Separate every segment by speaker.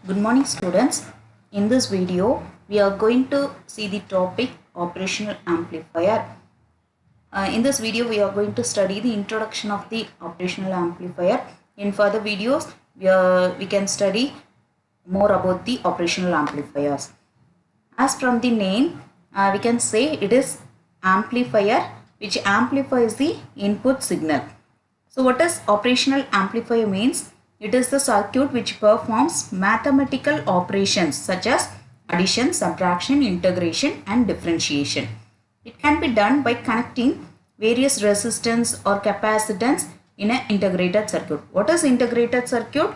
Speaker 1: Good morning students. In this video we are going to see the topic operational amplifier. In this video we are going to study the introduction of the operational amplifier. In further videos we can study more about the operational amplifiers. As from the name we can say it is amplifier which amplifies the input signal. So what does operational amplifier means? It is the circuit which performs mathematical operations such as addition, subtraction, integration and differentiation. It can be done by connecting various resistance or capacitance in an integrated circuit. What is integrated circuit?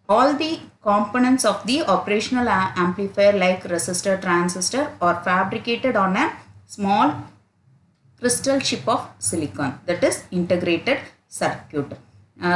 Speaker 1: All the components of the operational amplifier like resistor, transistor are fabricated on a small crystal chip of silicon, that is integrated circuit.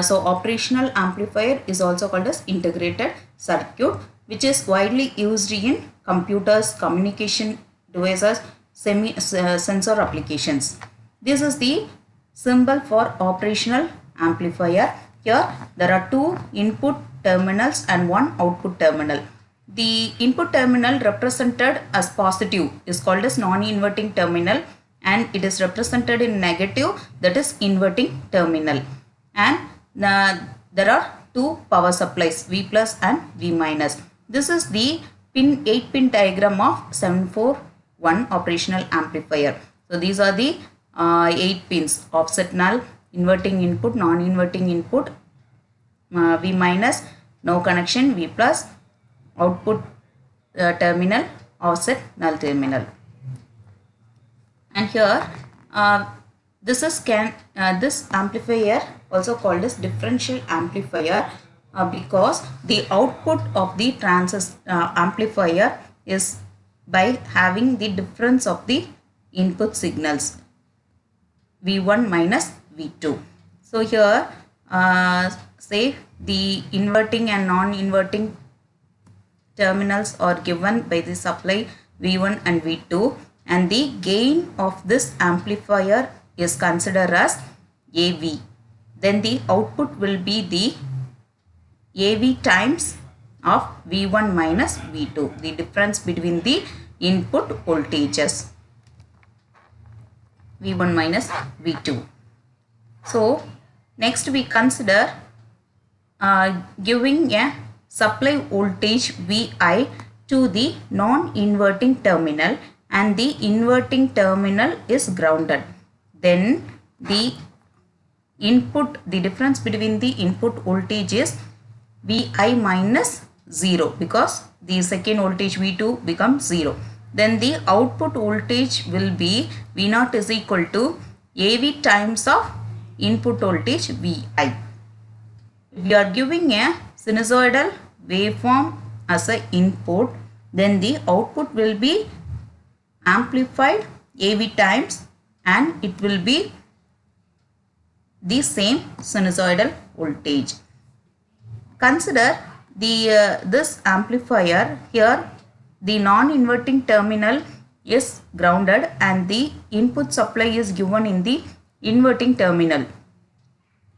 Speaker 1: So operational amplifier is also called as integrated circuit, which is widely used in computers, communication devices, sensor applications. This is the symbol for operational amplifier. Here there are two input terminals and one output terminal. The input terminal represented as positive is called as non-inverting terminal, and it is represented in negative, that is inverting terminal. And there are two power supplies, V plus and V minus. This is the 8-pin diagram of 741 operational amplifier. So these are the 8 pins: offset null, inverting input, non-inverting input, V minus, no connection, V plus, output terminal, offset null terminal. And here this amplifier also called as differential amplifier because the output of the amplifier is by having the difference of the input signals V1 minus V2. So here say the inverting and non-inverting terminals are given by the supply V1 and V2, and the gain of this amplifier is considered as AV. Then the output will be the AV times of V1 minus V2, the difference between the input voltages, V1 minus V2. So next we consider giving a supply voltage Vi to the non-inverting terminal and the inverting terminal is grounded. Then the difference between the input voltage is Vi minus 0 because the second voltage V2 becomes 0. Then the output voltage will be V0 is equal to AV times of input voltage Vi. If you are giving a sinusoidal waveform as an input, then the output will be amplified AV times and it will be the same sinusoidal voltage. Consider this amplifier. Here the non-inverting terminal is grounded and the input supply is given in the inverting terminal.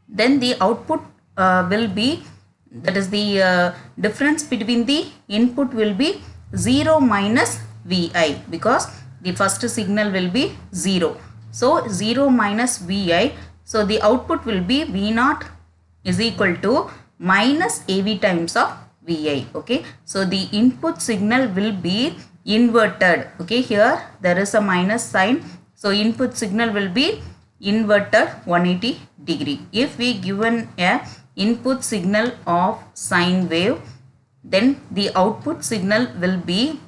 Speaker 1: Then the output will be, that is the difference between the input will be 0 minus Vi because the first signal will be 0. So 0 minus Vi. So the output will be V0 is equal to minus AV times of Vi. Okay. So the input signal will be inverted. Okay. Here there is a minus sign. So input signal will be inverted 180 degree. If we given a input signal of sine wave, then the output signal will be,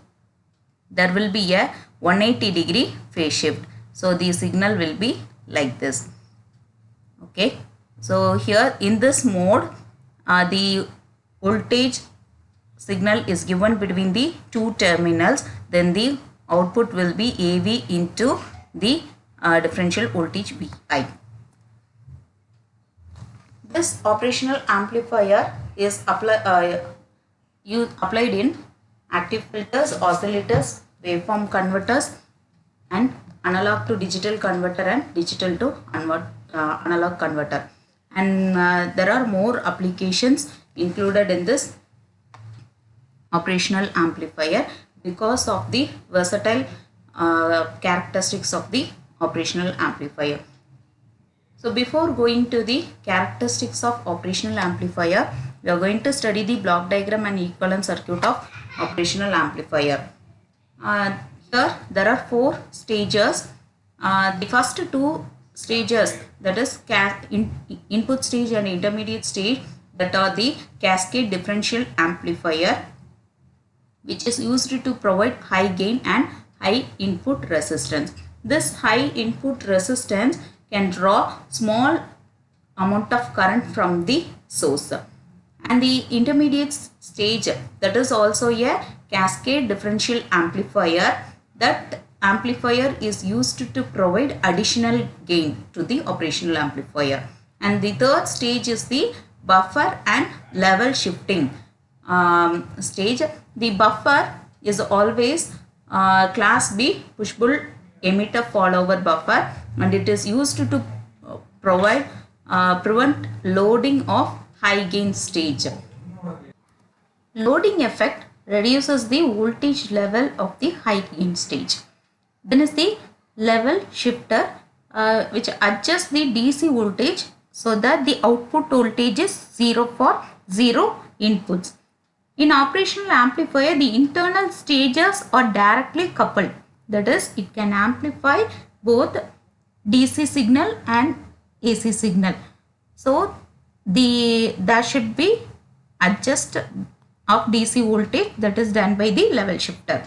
Speaker 1: there will be a 180 degree phase shift. So the signal will be like this. Okay. So here in this mode the voltage signal is given between the two terminals. Then the output will be AV into the differential voltage Vi. This operational amplifier is applied in active filters, oscillators, waveform converters and analog to digital converter and digital to analog converter. And there are more applications included in this operational amplifier because of the versatile characteristics of the operational amplifier. So before going to the characteristics of operational amplifier, we are going to study the block diagram and equivalent circuit of operational amplifier. Here there are 4 stages. The first 2 stages, that is input stage and intermediate stage, that are the cascade differential amplifier, which is used to provide high gain and high input resistance. This high input resistance can draw small amount of current from the source. And the intermediate stage, that is also a cascade differential amplifier. That amplifier is used to provide additional gain to the operational amplifier. And the third stage is the buffer and level shifting stage. The buffer is always class B push-pull emitter follower buffer, and it is used to provide prevent loading of high gain stage. Loading effect reduces the voltage level of the high gain stage. Then is the level shifter, which adjusts the DC voltage so that the output voltage is 0 for 0 inputs. In operational amplifier, the internal stages are directly coupled. That is, it can amplify both DC signal and AC signal. So there should be adjust of DC voltage, that is done by the level shifter.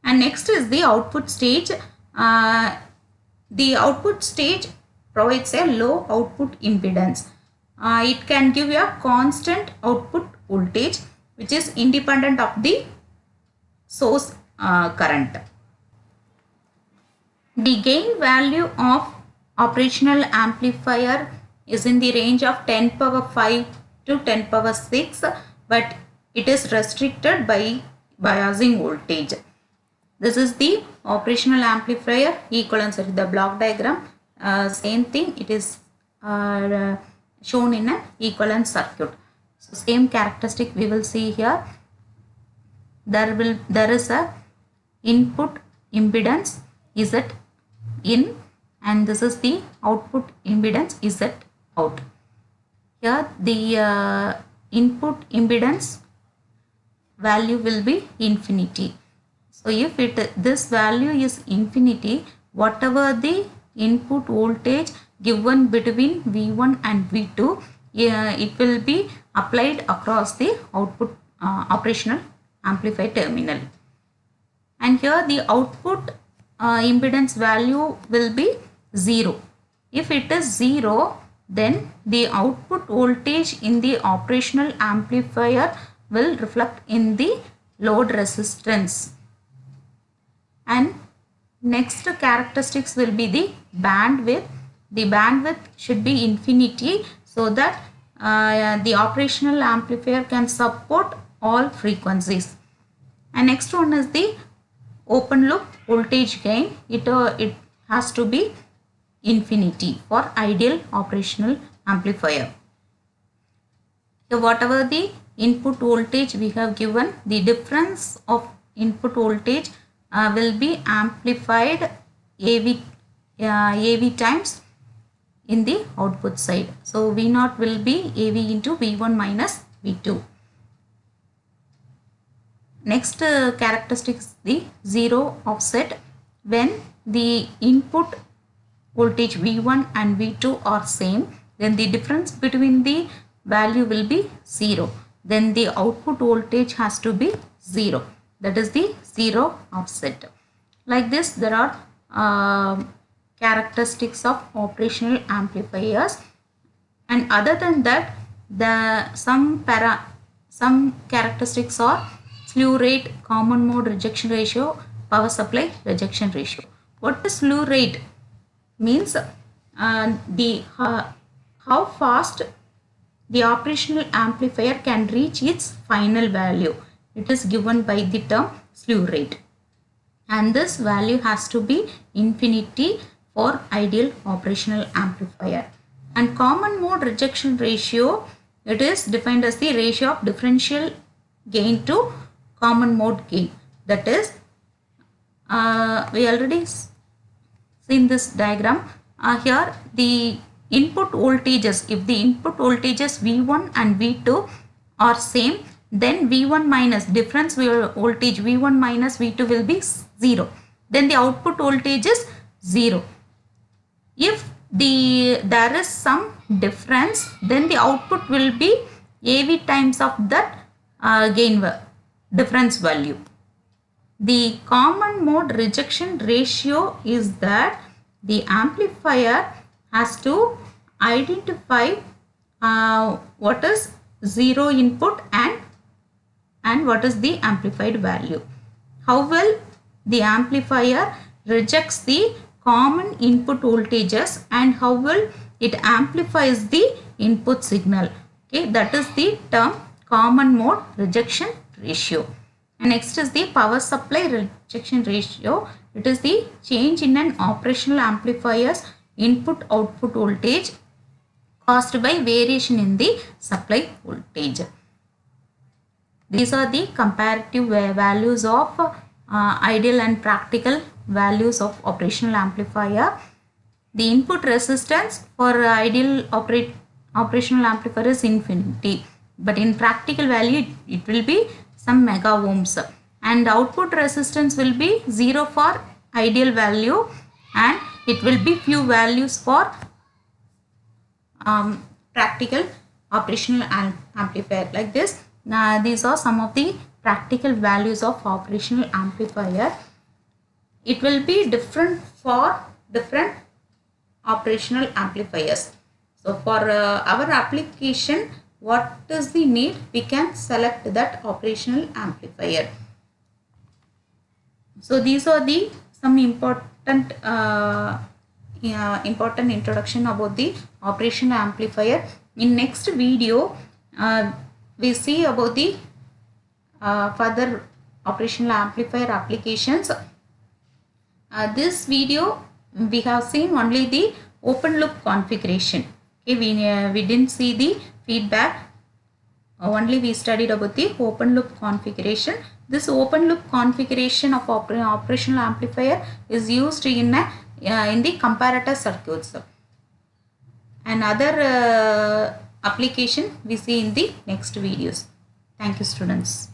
Speaker 1: And next is the output stage. The output stage provides a low output impedance. It can give you a constant output voltage which is independent of the source current. The gain value of operational amplifier is in the range of 10 power 5 to 10 power 6, but it is restricted by biasing voltage. This is the operational amplifier equivalent circuit. The block diagram, same thing, it is shown in an equivalent circuit. So same characteristic we will see here. There is a input impedance Z in, and this is the output impedance Z out. Here the input impedance value will be infinity. So if this value is infinity, whatever the input voltage given between V1 and V2, it will be applied across the output operational amplifier terminal. And here the output impedance value will be 0. If it is 0, then the output voltage in the operational amplifier will reflect in the load resistance. And next characteristics will be the bandwidth. The bandwidth should be infinity so that the operational amplifier can support all frequencies. And next one is the open loop voltage gain. It has to be infinity for ideal operational amplifier. So whatever the input voltage we have given, the difference of input voltage will be amplified AV times in the output side. So V0 will be AV into V1 minus V2. Next characteristic is the zero offset. When the input voltage V1 and V2 are same, then the difference between the value will be 0. Then the output voltage has to be 0. That is the zero offset. Like this, there are characteristics of operational amplifiers, and other than that, some characteristics are slew rate, common mode rejection ratio, power supply rejection ratio. What is slew rate? Means how fast the operational amplifier can reach its final value. It is given by the term slew rate, and this value has to be infinity for ideal operational amplifier. And common mode rejection ratio, it is defined as the ratio of differential gain to common mode gain. That is, we already seen this diagram. Here the input voltages, if the input voltages V1 and V2 are same, then V1 minus difference voltage V1 minus V2 will be 0. Then the output voltage is 0. If there is some difference, then the output will be AV times of that gain difference value. The common mode rejection ratio is that the amplifier has to identify what is zero input and what is the amplified value. How well the amplifier rejects the common input voltages and how well it amplifies the input signal. Okay, that is the term common mode rejection ratio. And next is the power supply rejection ratio. It is the change in an operational amplifier's input output voltage caused by variation in the supply voltage. These are the comparative values of ideal and practical values of operational amplifier. The input resistance for ideal operational amplifier is infinity, but in practical value it will be some mega ohms, and output resistance will be 0 for ideal value and it will be few values for practical operational amplifier. Like this, these are some of the practical values of operational amplifier. It will be different for different operational amplifiers. So for our application, what is the need, we can select that operational amplifier. So these are the some important important introduction about the operational amplifier. In next video we see about the further operational amplifier applications. This video we have seen only the open loop configuration. Okay, we didn't see the feedback, only we studied about the open loop configuration. This open loop configuration of operational amplifier is used in the comparator circuits. And other application we see in the next videos. Thank you, students.